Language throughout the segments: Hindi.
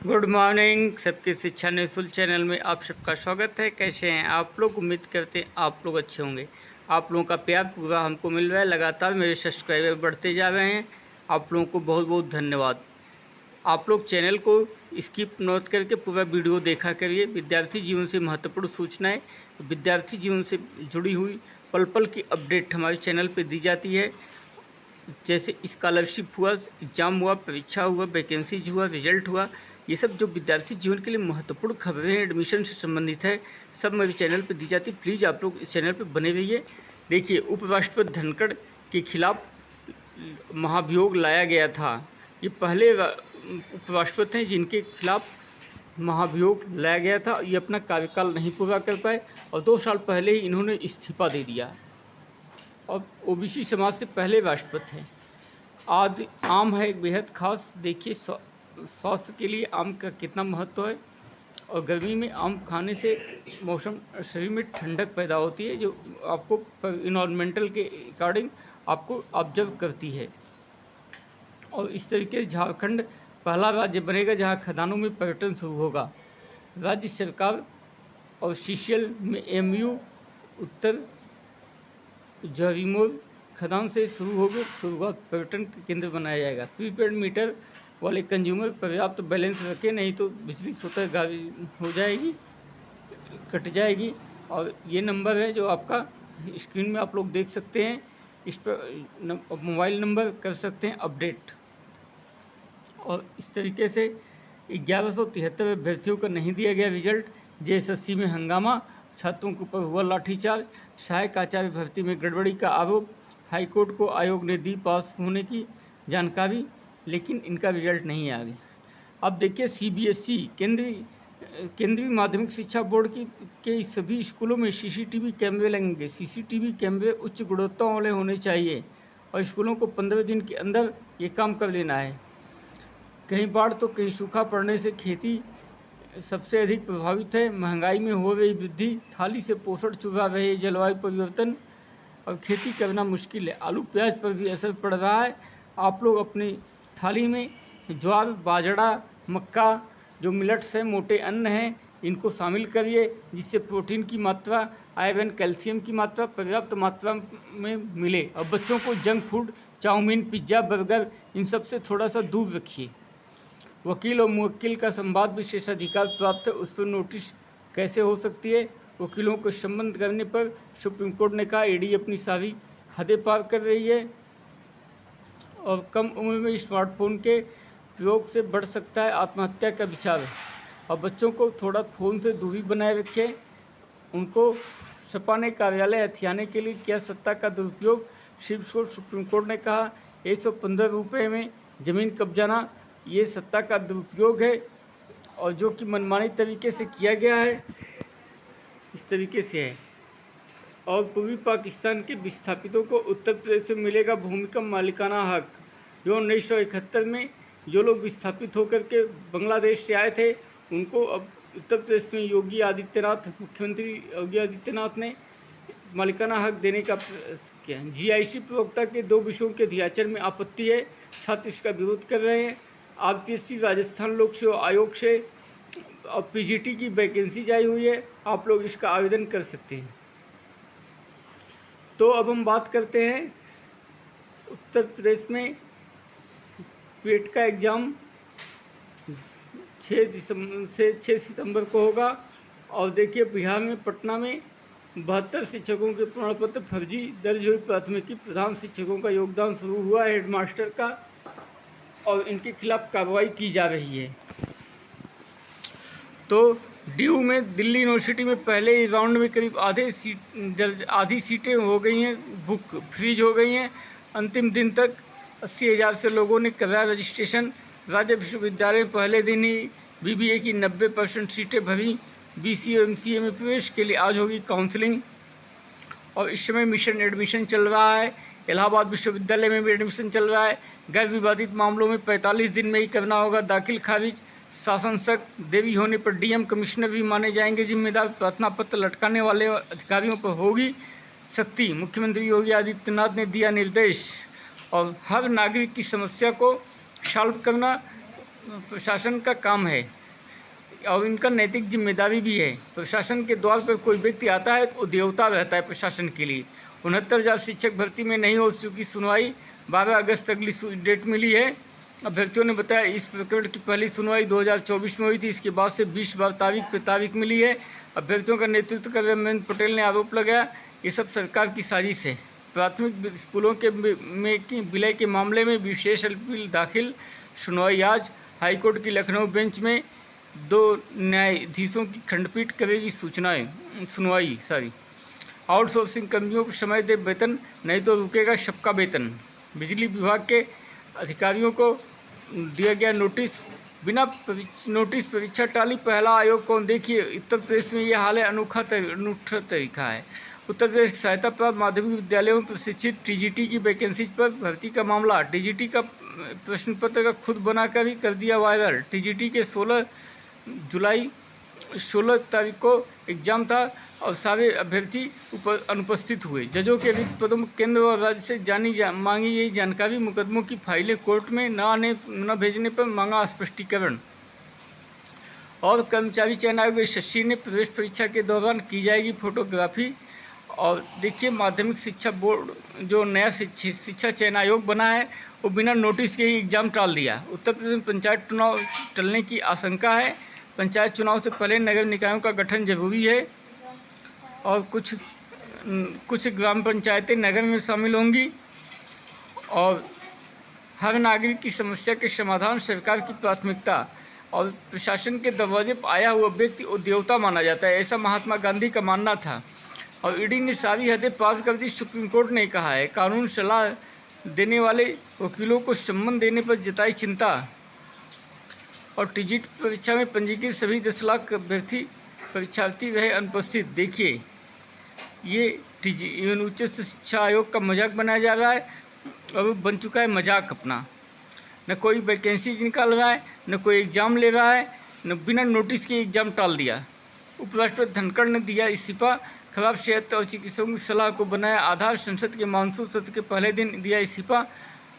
Good morning. सबकी शिक्षा निःशुल्क चैनल में आप सबका स्वागत है। कैसे हैं आप लोग? उम्मीद करते हैं आप लोग अच्छे होंगे। आप लोगों का प्यार पूरा हमको मिल रहा है, लगातार मेरे सब्सक्राइबर बढ़ते जा रहे हैं। आप लोगों को बहुत बहुत धन्यवाद। आप लोग चैनल को स्किप नोट करके पूरा वीडियो देखा करिए। विद्यार्थी जीवन से महत्वपूर्ण सूचनाएं, विद्यार्थी जीवन से जुड़ी हुई पल पल की अपडेट हमारे चैनल पर दी जाती है। जैसे स्कॉलरशिप हुआ, एग्ज़ाम हुआ, परीक्षा हुआ, वैकेंसीज हुआ, रिजल्ट हुआ, ये सब जो विद्यार्थी जीवन के लिए महत्वपूर्ण खबरें हैं, एडमिशन से संबंधित है, सब मेरे चैनल पर दी जाती। प्लीज़ आप लोग इस चैनल पर बने रहिए। देखिए, उपराष्ट्रपति धनखड़ के खिलाफ महाभियोग लाया गया था। ये पहले उपराष्ट्रपति हैं जिनके खिलाफ महाभियोग लाया गया था। ये अपना कार्यकाल नहीं पूरा कर पाए और 2 साल पहले ही इन्होंने इस्तीफा दे दिया और ओबीसी समाज से पहले राष्ट्रपति हैं। आज आम है एक बेहद खास। देखिए, स्वास्थ्य के लिए आम का कितना महत्व है और गर्मी में आम खाने से मौसम शरीर में ठंडक पैदा होती है, जो आपको इन्वायरमेंटल के अकॉर्डिंग आपको ऑब्जर्व करती है। और इस तरीके से झारखंड पहला राज्य बनेगा जहां खदानों में पर्यटन शुरू होगा। राज्य सरकार और सीशियल में एमयू उत्तर जरीमोर खदान से शुरू होगी। शुरुआत पर्यटन केंद्र बनाया जाएगा। प्रीपेड मीटर वाले कंज्यूमर पर्याप्त बैलेंस रखें, नहीं तो बिजली स्वतः गायब हो जाएगी, कट जाएगी। और ये नंबर है जो आपका स्क्रीन में आप लोग देख सकते हैं। इस पर मोबाइल नंबर कर सकते हैं अपडेट। और इस तरीके से 1173 अभ्यर्थियों का नहीं दिया गया रिजल्ट। जेएसएससी में हंगामा, छात्रों के ऊपर हुआ लाठीचार्ज। सहायक आचार्य भर्ती में गड़बड़ी का आरोप। हाईकोर्ट को आयोग ने दी पास होने की जानकारी, लेकिन इनका रिजल्ट नहीं आ गया। अब देखिए, सीबीएसई केंद्रीय माध्यमिक शिक्षा बोर्ड के सभी स्कूलों में सीसीटीवी कैमरे लगेंगे। सीसीटीवी कैमरे उच्च गुणवत्ता वाले होने चाहिए और स्कूलों को 15 दिन के अंदर ये काम कर लेना है। कहीं बाढ़ तो कहीं सूखा पड़ने से खेती सबसे अधिक प्रभावित है। महंगाई में हो रही वृद्धि, थाली से पोषण चुरा रहे जलवायु परिवर्तन और खेती करना मुश्किल है। आलू प्याज पर भी असर पड़ रहा है। आप लोग अपनी थाली में ज्वार, बाजरा, मक्का, जो मिलेट्स हैं, मोटे अन्न हैं, इनको शामिल करिए, जिससे प्रोटीन की मात्रा, आयरन, कैल्शियम की मात्रा पर्याप्त मात्रा में मिले। और बच्चों को junk food, chow mein, pizza, burger, इन सब से थोड़ा सा दूर रखिए। वकील और मुवक्किल का संवाद विशेषाधिकार प्राप्त है, उस पर नोटिस कैसे हो सकती है? वकीलों को संबंध करने पर सुप्रीम कोर्ट ने कहा ईडी अपनी सारी हदें पार कर रही है और कम उम्र में स्मार्टफोन के प्रयोग से बढ़ सकता है आत्महत्या का विचार। और बच्चों को थोड़ा फ़ोन से दूरी बनाए रखें। उनको सपा ने कार्यालय हथियाने के लिए किया सत्ता का दुरुपयोग। सुप्रीम कोर्ट ने कहा 115 रुपये में ज़मीन कब्जाना ये सत्ता का दुरुपयोग है और जो कि मनमानी तरीके से किया गया है, इस तरीके से है। और पूर्वी पाकिस्तान के विस्थापितों को उत्तर प्रदेश से मिलेगा भूमि का मालिकाना हक। जो 1971 में जो लोग विस्थापित होकर के बांग्लादेश से आए थे, उनको अब उत्तर प्रदेश में मुख्यमंत्री योगी आदित्यनाथ ने मालिकाना हक देने का किया। जीआईसी प्रवक्ता के 2 विषयों के अध्याचन में आपत्ति है, छात्र इसका विरोध कर रहे हैं। आरपीएससी राजस्थान लोक सेवा आयोग से और पीजीटी की वैकेंसी जारी हुई है, आप लोग इसका आवेदन कर सकते हैं। तो अब हम बात करते हैं उत्तर प्रदेश में पेट का एग्ज़ाम 6 सितंबर को होगा। और देखिए, बिहार में पटना में 72 शिक्षकों के प्रमाण पत्र फर्जी दर्ज हुई प्राथमिकी। प्रधान शिक्षकों का योगदान शुरू हुआ है, हेडमास्टर का, और इनके खिलाफ कार्रवाई की जा रही है। तो डीयू में दिल्ली यूनिवर्सिटी में पहले ही राउंड में करीब आधी सीटें हो गई हैं, बुक फ्रीज हो गई हैं। अंतिम दिन तक 80,000 से लोगों ने कराया रजिस्ट्रेशन। राज्य विश्वविद्यालय में पहले दिन ही बीबीए की 90% सीटें भरी। बीसीए और एमसीए में प्रवेश के लिए आज होगी काउंसलिंग और इस समय मिशन एडमिशन चल रहा है। इलाहाबाद विश्वविद्यालय में भी एडमिशन चल रहा है। गैर विवादित मामलों में 45 दिन में ही करना होगा दाखिल खारिज। शासन सख्त, देरी होने पर डीएम कमिश्नर भी माने जाएंगे जिम्मेदार। प्रार्थना पत्र लटकाने वाले अधिकारियों पर होगी सख्ती, मुख्यमंत्री योगी आदित्यनाथ ने दिया निर्देश। और हर नागरिक की समस्या को सॉल्व करना प्रशासन का काम है और इनका नैतिक जिम्मेदारी भी है। प्रशासन के द्वार पर कोई व्यक्ति आता है तो देवता रहता है प्रशासन के लिए। 69,000 शिक्षक भर्ती में नहीं हो चुकी सुनवाई, 12 अगस्त अगली डेट मिली है। अभ्यर्थियों ने बताया इस प्रकरण की पहली सुनवाई 2024 में हुई थी। इसके बाद से 20 बार तारीख मिली है। अभ्यर्थियों का नेतृत्व कर रहे महेंद्र पटेल ने आरोप लगाया ये सब सरकार की साजिश है। प्राथमिक स्कूलों के विलय के मामले में विशेष अपील दाखिल, सुनवाई आज। हाईकोर्ट की लखनऊ बेंच में 2 न्यायाधीशों की खंडपीठ करेगी सुनवाई। आउटसोर्सिंग कर्मियों को समय दे वेतन, नहीं तो रुकेगा सबका वेतन। बिजली विभाग के अधिकारियों को दिया गया नोटिस, बिना नोटिस परीक्षा टाली, पहला आयोग कौन। देखिए उत्तर प्रदेश में ये हाल है, अनूठा तरीका है। उत्तर प्रदेश सहायता प्राप्त माध्यमिक विद्यालयों में प्रशिक्षित टीजीटी की वैकेंसी पर भर्ती का मामला। टीजीटी का प्रश्न पत्र का खुद बनाकर ही कर दिया वायरल। टीजीटी के 16 तारीख को एग्जाम था और सारे अभ्यर्थी अनुपस्थित हुए। जजों के रिक्त पदों में केंद्र और राज्य से मांगी गई जानकारी, मुकदमों की फाइलें कोर्ट में न भेजने पर मांगा स्पष्टीकरण। और कर्मचारी चयन आयोग एसएससी ने प्रवेश परीक्षा के दौरान की जाएगी फोटोग्राफी। और देखिए माध्यमिक शिक्षा बोर्ड जो नया शिक्षा चयन आयोग बना है वो बिना नोटिस के ही एग्जाम टाल दिया। उत्तर प्रदेश में पंचायत चुनाव टलने की आशंका है। पंचायत चुनाव से पहले नगर निकायों का गठन जरूरी है और कुछ ग्राम पंचायतें नगर में शामिल होंगी। और हर नागरिक की समस्या के समाधान सरकार की प्राथमिकता। और प्रशासन के दरवाजे पर आया हुआ व्यक्ति वो देवता माना जाता है, ऐसा महात्मा गांधी का मानना था। और ईडी ने सारी हदें पार कर दी, सुप्रीम कोर्ट ने कहा है। कानून सलाह देने वाले वकीलों को सम्मान देने पर जताई चिंता। और टीजीटी परीक्षा में पंजीकृत सभी 10 लाख परीक्षार्थी रहे अनुपस्थित। देखिए ये उच्च शिक्षा आयोग का मजाक बनाया जा रहा है और बन चुका है मजाक अपना। न कोई वैकेंसी निकाल रहा है, न कोई एग्जाम ले रहा है, न बिना नोटिस के एग्जाम टाल दिया। उपराष्ट्रपति धनखड़ ने दिया इस्तीफा, खराब सेहत और चिकित्सकों की सलाह को बनाया आधार। संसद के मानसून सत्र के पहले दिन दिया इस्तीफा।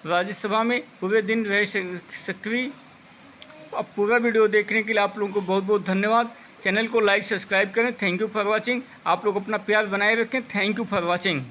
राज्यसभा में पूरे दिन रहे सक्रिय। अब पूरा वीडियो देखने के लिए आप लोगों को बहुत बहुत धन्यवाद। चैनल को लाइक सब्सक्राइब करें। Thank you for watching. आप लोग अपना प्यार बनाए रखें। Thank you for watching.